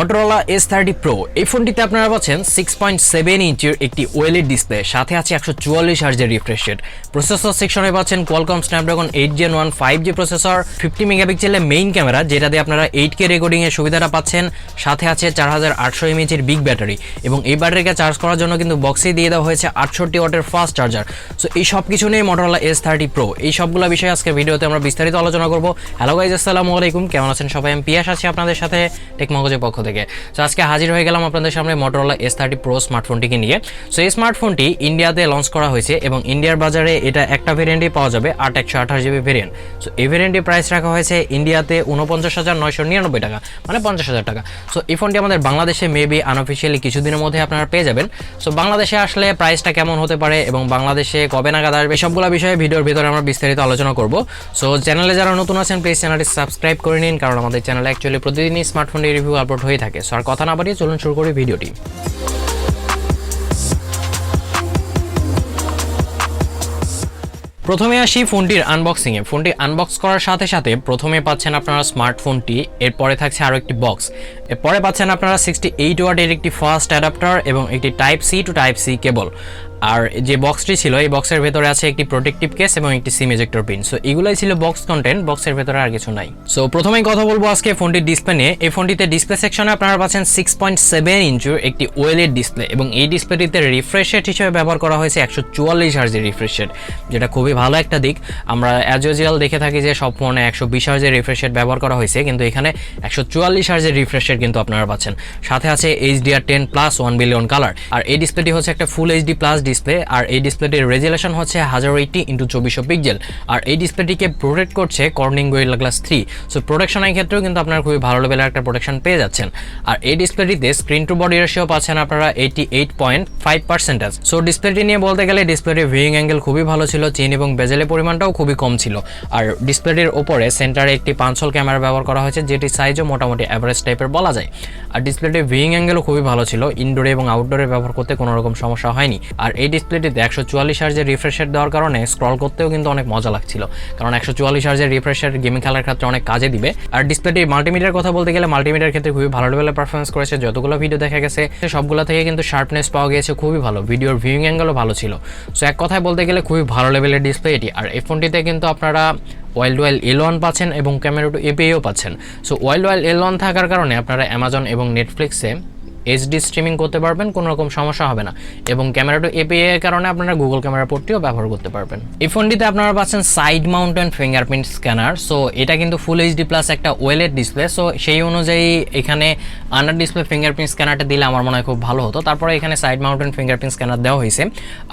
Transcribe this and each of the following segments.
Motorola Edge Pro এই ফোনটিতে আপনারা পাচ্ছেন 6.7 ইঞ্চির একটি OLED ডিসপ্লে, সাথে আছে 144 হার্জের রিফ্রেশ রেট। প্রসেসর সেকশনে পাচ্ছেন Qualcomm Snapdragon 8 Gen 1 5G processor, 50 মেগাপিক্সেলের মেইন ক্যামেরা যেটা দিয়ে আপনারা 8K রেকর্ডিং এর সুবিধাটা পাচ্ছেন, সাথে আছে 4800 mAh এর বিগ ব্যাটারি এবং এই ব্যাটারিকে চার্জ করার জন্য কিন্তু বক্সে দিয়ে দেওয়া হয়েছে 68 ওয়াটের ফাস্ট চার্জার। সো এই সব কিছু নিয়ে Motorola Edge Pro এই সবগুলো বিষয়ে আজকে ভিডিওতে আমরা বিস্তারিত আলোচনা করব। হ্যালো গাইস, আসসালামু আলাইকুম, কেমন আছেন সবাই? আমি পিয়াস আছি আপনাদের সাথে টেকমগজের পক্ষ থেকে। সো আজকে হাজির হয়ে গেলাম আপনাদের সামনে Motorola Edge Pro স্মার্টফোনটিকে নিয়ে। সো এই স্মার্টফোনটি ইন্ডিয়াতে লঞ্চ করা হয়েছে এবং ইন্ডিয়ার বাজারে এটা একটা ভেরিয়েন্টই পাওয়া যাবে, 8128GB ভেরিয়েন্ট। সো এই ভেরিয়েন্টের প্রাইস রাখা হয়েছে ইন্ডিয়াতে 49,999 টাকা, মানে 50,000 টাকা। সো এই ফোনটি আমাদের বাংলাদেশে মেবি আনঅফিশিয়ালি কিছুদিনের মধ্যে আপনারা পেয়ে যাবেন। সো বাংলাদেশে আসলে প্রাইসটা কেমন হতে পারে এবং বাংলাদেশে কবে নাগাদ আসবে সবগুলো বিষয়ে ভিডিওর ভিতরে আমরা বিস্তারিত আলোচনা করব। সো চ্যানেলে যারা নতুন আছেন প্লিজ চ্যানেলটি সাবস্ক্রাইব করে নিন, কারণ আমাদের চ্যানেলে অ্যাকচুয়ালি প্রতিদিনই স্মার্টফোনের রিভিউ আপলোড হয়ে থাকে। সো আর কথা না বাড়িয়ে চলুন শুরু করি ভিডিওটি। প্রথমে আসি ফোনটির আনবক্সিং এ। ফোনটি আনবক্স করার সাথে সাথে প্রথমে পাচ্ছেন আপনারা স্মার্টফোনটি, এরপরে থাকছে আরো একটি বক্স, এরপরে পাচ্ছেন আপনারা 68 ওয়াটের একটি ফাস্ট অ্যাডাপ্টার এবং একটি type C to type C cable. আর যে বক্সটি ছিল এই বক্সের ভেতরে আছে একটি প্রোটেক্টিভ কেস এবং একটি সিম এজেক্টর পিন। সো এগুলাই ছিল বক্স কন্টেন্ট, বক্সের ভেতরে আর কিছু নাই। সো প্রথমেই কথা বলবো আজকে ফোনটির ডিসপ্লে নিয়ে। এই ফোনটিতে ডিসপ্লে সেকশনে আপনারা পাচ্ছেন 6.7 ইঞ্চির একটি OLED ডিসপ্লে এবং এই ডিসপ্লেটিতে রিফ্রেশ রেট হিসেবে ব্যবহার করা হয়েছে 144 হার্জের রিফ্রেশ রেট, যেটা খুবই ভালো একটা দিক। আমরা অ্যাজ ইউজুয়াল দেখে থাকি যে সব ফোনে 120 হার্জের রিফ্রেশ রেট ব্যবহার করা হয়েছে, কিন্তু এখানে 144 হার্জের রিফ্রেশ রেট কিন্তু আপনারা পাচ্ছেন। সাথে আছে HDR10+ 1 বিলিয়ন কালার। আর এই ডিসপ্লেটি হচ্ছে একটা ফুল HD+ ডিসপ্লে, আর এই ডিসপ্লেটির রেজুলেশন হচ্ছে 1080x2400 পিক্সেল। আর এই ডিসপ্লেটিকে প্রোটেক্ট করছে কর্নিং গোরিল্লা গ্লাস 3। সো প্রোটেকশনের ক্ষেত্রেও কিন্তু আপনারা খুবই ভালো লেভেলের একটা প্রোটেকশন পেয়ে যাচ্ছেন। আর এই ডিসপ্লেটিতে স্ক্রিন টু বডি রেশিও পাচ্ছেন আপনারা 88.5%। সো ডিসপ্লেটি নিয়ে বলতে গেলে ডিসপ্লেটির ভিউইং অ্যাঙ্গেল খুবই ভালো ছিল, চেইন এবং বেজেলের পরিমাণটাও খুবই কম ছিল। আর ডিসপ্লেটির ওপরে সেন্টারে একটি 5 হোল ক্যামেরা ব্যবহার করা হয়েছে, যেটি সাইজও মোটামুটি অ্যাভারেজ টাইপের বলা যায়। আর ডিসপ্লেটির ভিউইং অ্যাঙ্গেলও খুবই ভালো ছিল, ইনডোরে এবং আউটডোরে ব্যবহার করতে কোনো রকম সমস্যা হয়নি। আর এই ডিসপ্লেটিতে 144 হার্জের রিফ্রেশ রেট দেওয়ার কারণে স্ক্রল করতেও কিন্তু অনেক মজা লাগছিল, কারণ 144 হার্জের রিফ্রেশ রেট গেমিং খেলার ক্ষেত্রে অনেক কাজে দিবে। আর ডিসপ্লেটির মাল্টিমিডিয়ার কথা বলতে গেলে মাল্টিমিডিয়ার ক্ষেত্রে খুবই ভালো লেভেলের পারফরমেন্স করেছে। যতগুলো ভিডিও দেখা গেছে সবগুলো থেকে কিন্তু শার্পনেস পাওয়া গিয়েছে খুবই ভালো, ভিডিওর ভিউইং অ্যাঙ্গেলও ভালো ছিল। সো এক কথায় বলতে গেলে খুবই ভালো লেভেলের ডিসপ্লে এটি। আর এই ফোনটিতে কিন্তু আপনারা ওয়াইল্ড L1 পাচ্ছেন এবং ক্যামেরা টু APIও পাচ্ছেন। সো ওয়াইল্ড L1 থাকার কারণে আপনারা অ্যামাজন এবং নেটফ্লিক্সে HD স্ট্রিমিং করতে পারবেন, কোনো রকম সমস্যা হবে না। এবং ক্যামেরা টু API এর কারণে আপনারা গুগল ক্যামেরা পোর্টটিও ব্যবহার করতে পারবেন। এই ফোনটিতে আপনারা পাচ্ছেন side mountain fingerprint scanner. So এটা কিন্তু ফুল HD+ একটা OLED ডিসপ্লে। সো সেই অনুযায়ী এখানে আন্ডার ডিসপ্লে ফিঙ্গারপ্রিন্ট স্ক্যানারটা দিলে আমার মনে হয় খুব ভালো হতো। তারপরে এখানে সাইড মাউন্টেন ফিঙ্গারপ্রিন্ট স্ক্যানার দেওয়া হয়েছে,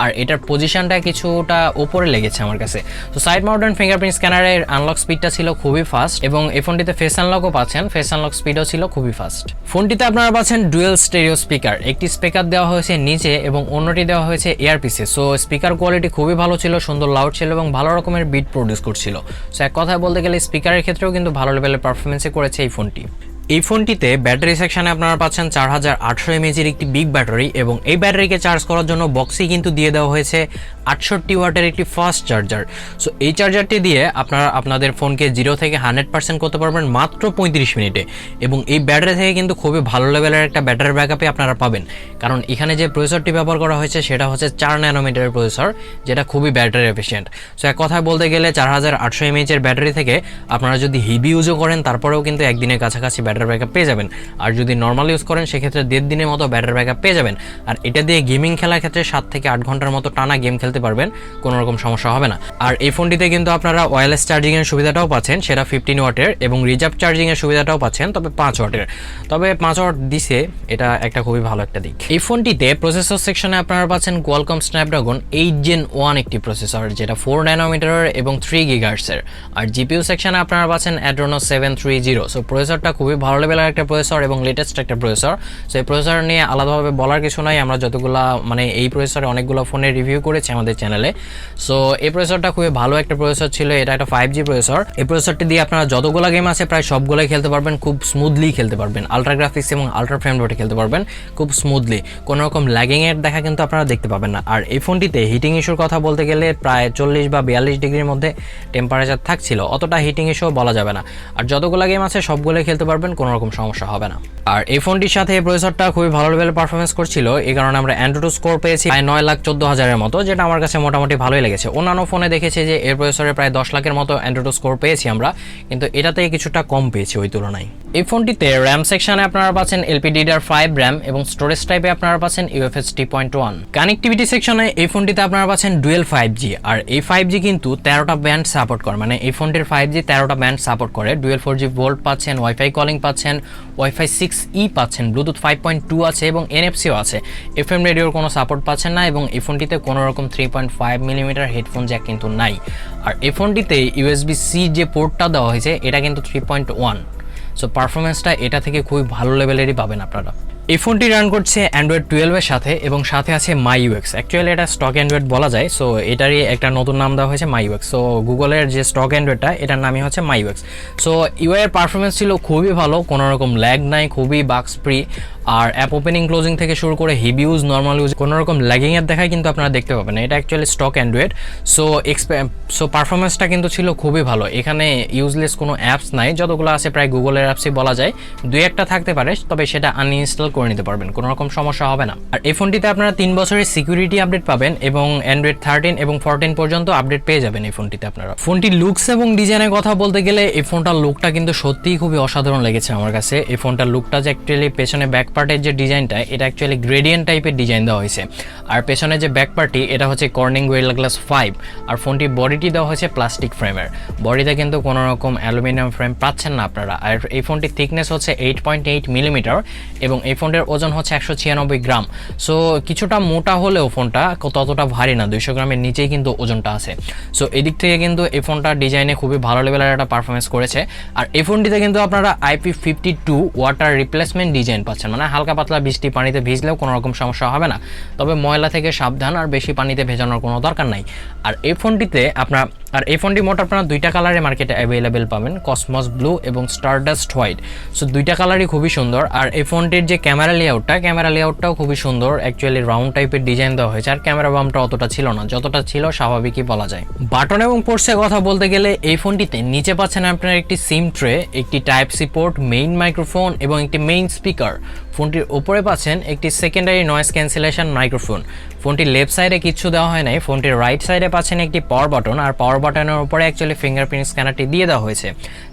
আর এটার পজিশনটা কিছুটা উপরে লেগেছে আমার কাছে। তো সাইড মাউন্টেন ফিঙ্গারপ্রিন্ট স্ক্যানারের আনলক স্পিডটা ছিল খুবই ফাস্ট এবং এই ফোনটিতে ফেস আনলকও পাচ্ছেন, ফেস আনলক স্পিডও ছিল খুবই ফাস্ট। ফোনটিতে আপনারা পাচ্ছেন ডুয়েল স্টেরিও স্পিকার, একটি স্পিকার দেওয়া হয়েছে নিচে এবং অন্যটি দেওয়া হয়েছে এয়ারপিসে। সো স্পিকার কোয়ালিটি খুবই ভালো ছিল, সুন্দর লাউড ছিল এবং ভালো রকমের বিট প্রডিউস করছিল। সো এক কথায় বলতে গেলে স্পিকারের ক্ষেত্রেও কিন্তু ভালো লেভেলের পারফরমেন্সে করেছে এই ফোনটি। এই ফোনটিতে ব্যাটারি সেকশনে আপনারা পাচ্ছেন 4800 mAh এর একটি বিগ ব্যাটারি এবং এই ব্যাটারিকে চার্জ করার জন্য বক্সেই কিন্তু দিয়ে দেওয়া হয়েছে 68 ওয়াটের একটি ফাস্ট চার্জার। সো এই চার্জারটি দিয়ে আপনারা আপনাদের ফোনকে 0 থেকে 100% করতে পারবেন মাত্র 35 মিনিটে এবং এই ব্যাটারি থেকে কিন্তু খুবই ভালো লেভেলের একটা ব্যাটারি ব্যাকআপে আপনারা পাবেন, কারণ এখানে যে প্রসেসরটি ব্যবহার করা হয়েছে সেটা হচ্ছে 4 ন্যানোমিটারের প্রসেসর, যেটা খুবই ব্যাটারি এফিশিয়েন্ট। সো এক কথায় বলতে গেলে 4800 mAh এর ব্যাটারি থেকে আপনারা যদি হেভি ইউজও করেন তারপরেও কিন্তু একদিনের কাছাকাছি ব্যাটারি ব্যাকআপ পেয়ে যাবেন। আর যদি নর্মাল ইউজ করেন সেক্ষেত্রে 1.5 দিনের মতো ব্যাটারি ব্যাকআপ পেয়ে যাবেন। আর এটা দিয়ে গেমিং খেলার ক্ষেত্রে 7 থেকে 8 ঘন্টার মতো টানা গেম খেলতে পারবেন, কোনো রকম সমস্যা হবে না। আর এই ফোনটিতে কিন্তু আপনারা ওয়্যারলেস চার্জিং এর সুবিধাটাও পাচ্ছেন, সেটা 15 ওয়াটের এবং রিজার্ভ চার্জিং এর সুবিধাটাও পাচ্ছেন, তবে 5 ওয়াটের। তবে 5 ওয়াট দিছে, এটা একটা খুবই ভালো একটা দিক। এই ফোনটিতে প্রসেসর সেকশনে আপনারা পাচ্ছেন Qualcomm Snapdragon 8 Gen 1 একটি প্রসেসর, যেটা 4 ন্যানোমিটারের এবং 3 GHz এর। আর জিপিইউ সেকশনে আপনারা পাচ্ছেন Adreno 730। সো প্রসেসরটা খুবই ভালো লেভেলের একটা প্রসেসর এবং লেটেস্ট একটা প্রসেসর। সো এই প্রসেসর নিয়ে আলাদাভাবে বলার কিছু নাই, আমরা যতগুলা মানে এই প্রসেসরে অনেকগুলো ফোনের রিভিউ করেছি আমাদের চ্যানেলে। সো এই প্রসেসরটা খুবই ভালো একটা প্রসেসর ছিল, এটা একটা 5G প্রসেসর। এই প্রসেসরটি দিয়ে আপনারা যতগুলো গেম আছে প্রায় সবগুলোই খেলতে পারবেন, খুব স্মুথলি খেলতে পারবেন, আলট্রা গ্রাফিক্স এবং আলট্রা ফ্রেম রেটে খেলতে পারবেন খুব স্মুথলি, কোনো রকম ল্যাগিং এর দেখা কিন্তু আপনারা দেখতে পাবেন না। আর এই ফোনটিতে হিটিং ইস্যুর কথা বলতে গেলে প্রায় 40 বা 42 ডিগ্রির মধ্যে টেম্পারেচার থাকছিল, অতটা হিটিং ইস্যু বলা যাবে না। আর যতগুলো গেম আছে সবগুলোই খেলতে পারবেন, কোনো রকম সমস্যা হবে না। আর এই ফোনটির সাথে এই প্রসেসরটা খুবই ভালো লেভেলের পারফরমেন্স করছিল, এই কারণে আমরা অ্যান্ড্রয়েড স্কোর পেয়েছি প্রায় 9,14,000-এর মতো, যেটা আমার কাছে মোটামুটি ভালোই লেগেছে। অন্যান্য ফোনে দেখেছি যে এর প্রসেসরে প্রায় 10 লাখের মতো অ্যান্ড্রয়েড স্কোর পেয়েছি আমরা, কিন্তু এটাতে কিছুটা কম পেয়েছি ওই তুলনায়। এই ফোনটিতে র্যাম সেকশনে আপনারা পাচ্ছেন LPDDR5 র্যাম এবং স্টোরেজ টাইপে আপনারা পাচ্ছেন UFS 3.1। কানেক্টিভিটি সেকশনে এই ফোনটিতে আপনারা পাচ্ছেন ডুয়েল 5G, আর এই 5G কিন্তু 13টা ব্যান্ড সাপোর্ট করে, মানে এই ফোনটির 5G 13টা ব্যান্ড সাপোর্ট করে। ডুয়েল 4G ভোল্ট পাচ্ছেন, ওয়াইফাই কলিং পাচ্ছেন, ওয়াইফাই 6E পাচ্ছেন, ব্লুটুথ 5.2 আছে এবং NFC-ও আছে। FM রেডিওর কোনো সাপোর্ট পাচ্ছেন না এবং এই ফোনটিতে কোনো রকম 3.5mm হেডফোন জ্যাক কিন্তু নাই। আর এই ফোনটিতে USB-C যে পোর্টটা দেওয়া হয়েছে এটা কিন্তু 3.1। সো পারফরমেন্সটা এটা থেকে খুবই ভালো লেভেলেরই পাবেন আপনারা। এই ফোনটি রান করছে অ্যান্ড্রয়েড 12-এর সাথে এবং সাথে আছে MyUX। অ্যাকচুয়ালি এটা স্টক অ্যান্ড্রয়েড বলা যায়, সো এটারই একটা নতুন নাম দেওয়া হয়েছে MyUX। সো গুগলের যে স্টক অ্যান্ড্রয়েডটা এটার নামই হচ্ছে MyUX। সো ইউআই এর পারফরমেন্স ছিল খুবই ভালো, কোনো রকম ল্যাগ নাই, খুবই বাগস ফ্রি। আর অ্যাপ ওপেনিং ক্লোজিং থেকে শুরু করে হেভি ইউজ, নর্মাল ইউজ, কোনো রকম ল্যাগিং এর দেখাই কিন্তু আপনারা দেখতে পাবেন। এটা অ্যাকচুয়ালি স্টক অ্যান্ড্রয়েড। সো পারফরমেন্সটা কিন্তু ছিল খুবই ভালো। এখানে ইউজলেস কোনো অ্যাপস নাই, যতগুলো আছে প্রায় গুগলের অ্যাপসই বলা যায়। 2-1টা থাকতে পারে, তবে সেটা আনইনস্টল করে নিতে পারবেন, কোনো রকম সমস্যা হবে না। আর এই ফোনটিতে আপনারা 3 বছরের সিকিউরিটি আপডেট পাবেন এবং অ্যান্ড্রয়েড 13 এবং 14 পর্যন্ত আপডেট পেয়ে যাবেন এই ফোনটিতে আপনারা। ফোনটির লুকস এবং ডিজাইনের কথা বলতে গেলে এই ফোনটার লুকটা কিন্তু সত্যিই খুবই অসাধারণ লেগেছে আমার কাছে। এই ফোনটার লুকটা যে অ্যাকচুয়ালি পেছনে ব্যাক পার্টের যে ডিজাইনটা এটা অ্যাকচুয়ালি গ্রেডিয়েন্ট টাইপের ডিজাইন দেওয়া হয়েছে। আর পেছনে যে ব্যাক পার্টটি এটা হচ্ছে কর্নিং গোরিলা গ্লাস 5। আর ফোনটির বডিটি দেওয়া হয়েছে প্লাস্টিক ফ্রেমের, বডিতে কিন্তু কোনো রকম অ্যালুমিনিয়াম ফ্রেম পাচ্ছেন না আপনারা। আর এই ফোনটির থিকনেস হচ্ছে 8.8mm এবং এই ফোনটির ওজন হচ্ছে 196 গ্রাম। সো কিছুটা মোটা হলেও ফোনটা ততটা ভারী না, 200 গ্রামের নিচেই কিন্তু ওজনটা আছে। সো এদিক থেকে কিন্তু এই ফোনটা ডিজাইনে খুবই ভালো লেভেলের একটা পারফরমেন্স করেছে। আর এই ফোনটিতে কিন্তু আপনারা IP52 ওয়াটার রিপ্লেসমেন্ট ডিজাইন পাচ্ছেন, মানে হালকা পাতলা বৃষ্টি পানিতে ভিজলেও কোনো রকম সমস্যা হবে না, তবে ময়লা থেকে সাবধান, আর বেশি পানিতে ভেজানোর কোনো দরকার নাই। আর এই ফোনটি মোট আপনারা 2টা কালারে মার্কেটে অ্যাভেলেবেল পাবেন, কসমস ব্লু এবং স্টারডাস্ট হোয়াইট। সো 2টা কালারই খুবই সুন্দর। আর এই ফোনটির যে ক্যামেরা লেআউটটাও খুবই সুন্দর, অ্যাকচুয়ালি রাউন্ড টাইপের ডিজাইন দেওয়া হয়েছে। আর ক্যামেরা বামটা অতটা ছিল না, যতটা ছিল স্বাভাবিকই বলা যায়। বাটন এবং পোর্টসের কথা বলতে গেলে এই ফোনটিতে নিচে পাচ্ছেন আপনারা একটি সিম ট্রে, একটি টাইপ-সি পোর্ট, মেইন মাইক্রোফোন এবং একটি মেইন স্পিকার। ফোনটির উপরে পাচ্ছেন একটি সেকেন্ডারি নয়েজ ক্যান্সেলেশন মাইক্রোফোন। ফোনটির লেফট সাইডে কিচ্ছু দেওয়া হয় নাই, ফোনটির রাইট সাইডে পাচ্ছেন একটি পাওয়ার বাটন। আর পাওয়ার বাটনের উপরে অ্যাকচুয়ালি ফিঙ্গারপ্রিন্ট স্ক্যানারটি দিয়ে দেওয়া হয়েছে,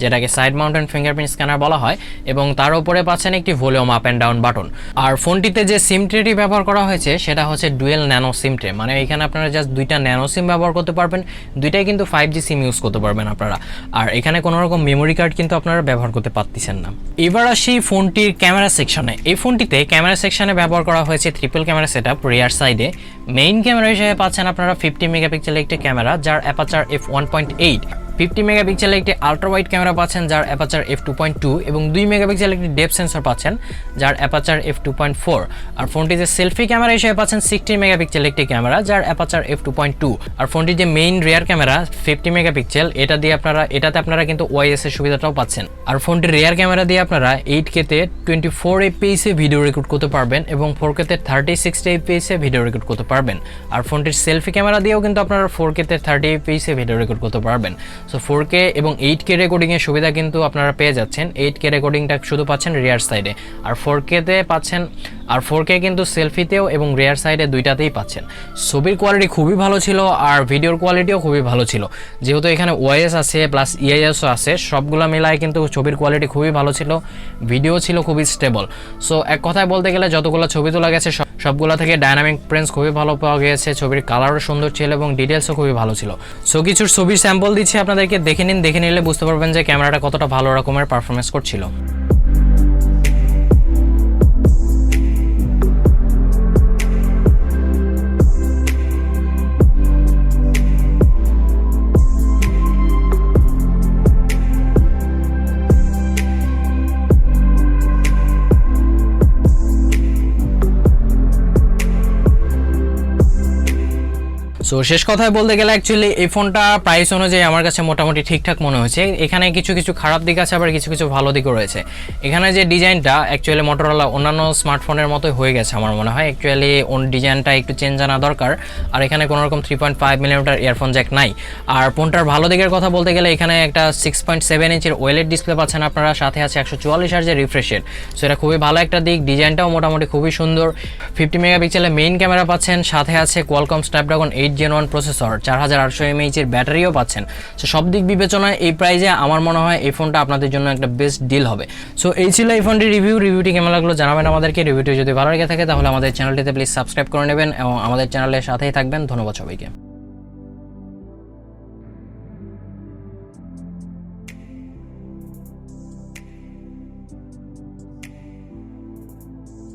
যেটাকে সাইড মাউন্টেন ফিঙ্গারপ্রিন্ট স্ক্যানার বলা হয়, এবং তার উপরে পাচ্ছেন একটি volume up and down button. আর ফোনটিতে যে সিম ট্রেটি ব্যবহার করা হয়েছে সেটা হচ্ছে ডুয়েল ন্যানো সিম ট্রে, মানে এখানে আপনারা জাস্ট 2টা ন্যানো সিম ব্যবহার করতে পারবেন, 2টাই কিন্তু 5G সিম ইউজ করতে পারবেন আপনারা। আর এখানে কোনো রকম মেমোরি কার্ড কিন্তু আপনারা ব্যবহার করতে পারতেছেন না। এবার আসি ফোনটির ক্যামেরা সেকশনে। এই ফোনটিতে ক্যামেরা সেকশনে ব্যবহার করা হয়েছে ট্রিপল ক্যামেরা সেটআপ রিয়ার সাইডে। মেইন ক্যামেরা হিসেবে পাচ্ছেন আপনারা 50 মেগাপিক্সেলের একটি ক্যামেরা যার অ্যাপারচার f1.8, 50 মেগাপিক্সেলের একটি আলট্রা ওয়াইড ক্যামেরা পাচ্ছেন যার অ্যাপারচার f2.2 এবং 2 মেগাপিক্সেলের একটি ডেপথ সেন্সর পাচ্ছেন যার অ্যাপারচার f2.4। আর ফোনটি যে সেলফি ক্যামেরা হিসেবে পাচ্ছেন 60 মেগাপিক্সেলের একটি ক্যামেরা যার অ্যাপারচার f2.2। আর ফোনটি যে মেইন রিয়ার ক্যামেরা 50 মেগাপিক্সেল, এটাতে আপনারা কিন্তু ওআইএস এর সুবিধাটাও পাচ্ছেন। আর ফোনটির রিয়ার ক্যামেরা দিয়ে আপনারা 8K তে 24 fps এ ভিডিও রেকর্ড করতে পারবেন এবং 4K তে 30-60 fps এ ভিডিও রেকর্ড করতে পারবেন। আর ফোনটির সেলফি ক্যামেরা দিয়েও কিন্তু আপনারা 4K তে 30 fps এ ভিডিও রেকর্ড করতে পারবেন। সো 4K এবং 8K রেকর্ডিং এর সুবিধা কিন্তু আপনারা পেয়ে যাচ্ছেন। 8K রেকর্ডিংটা শুধু পাচ্ছেন রিয়ার সাইডে, আর 4K তে পাচ্ছেন, আর 4K কিন্তু সেলফিতেও এবং রিয়ার সাইডে 2টাতেই পাচ্ছেন। ছবির কোয়ালিটি খুবই ভালো ছিল আর ভিডিওর কোয়ালিটিও খুবই ভালো ছিল, যেহেতু এখানে ওআইএস আছে প্লাস ইআইএসও আছে, সবগুলো মিলায় কিন্তু ছবির কোয়ালিটি খুবই ভালো ছিল, ভিডিও ছিল খুবই স্টেবল। সো এক কথায় বলতে গেলে যতগুলো ছবি তোলা গেছে সবগুলো থেকে ডাইনামিক প্রিন্টস খুবই ভালো পাওয়া গিয়েছে, ছবির কালারও সুন্দর ছিল এবং ডিটেলসও খুবই ভালো ছিল। সো কিছু ছবির স্যাম্পল দিচ্ছি আপনাদেরকে, দেখে নিলে বুঝতে পারবেন যে ক্যামেরাটা কতটা ভালো রকমের পারফরমেন্স করছিল। সো শেষ কথায় বলতে গেলে অ্যাকচুয়ালি এই ফোনটা প্রাইস অনুযায়ী আমার কাছে মোটামুটি ঠিকঠাক মনে হয়েছে। এখানে কিছু কিছু খারাপ দিক আছে, আবার কিছু কিছু ভালো দিকও রয়েছে। এখানে যে ডিজাইনটা অ্যাকচুয়ালি মোটরোলা অন্যান্য স্মার্টফোনের মতোই হয়ে গেছে আমার মনে হয়। অ্যাকচুয়ালি ডিজাইনটা একটু চেঞ্জ আনা দরকার। আর এখানে কোনো রকম 3.5 মিলিমিটার ইয়ারফোন জ্যাক নাই। আর ফোনটার ভালো দিকের কথা বলতে গেলে এখানে একটা 6.7 ইঞ্চের ওয়েলেড ডিসপ্লে পাচ্ছেন আপনারা, সাথে আছে 144 হার্জের রিফ্রেশ রেট। সো এটা খুবই ভালো একটা দিক। ডিজাইনটাও মোটামুটি খুবই সুন্দর। 50 মেগাপিক্সেলের মেইন ক্যামেরা পাচ্ছেন, সাথে আছে Qualcomm Snapdragon 8 Gen 1 processor, 4800 mAh এর ব্যাটারিও পাচ্ছেন। সো সব দিক বিবেচনায় এই প্রাইসে আমার মনে হয় এই ফোনটা আপনাদের জন্য একটা বেস্ট ডিল হবে। সো এই ছিল এই ফোনটির রিভিউটি কেমন লাগলো জানাবেন আমাদেরকে। রিভিউটি যদি ভালো লেগে থাকে তাহলে আমাদের চ্যানেলটিতে প্লিজ সাবস্ক্রাইব করে নেবেন এবং আমাদের চ্যানেলের সাথেই থাকবেন। ধন্যবাদ সবাইকে।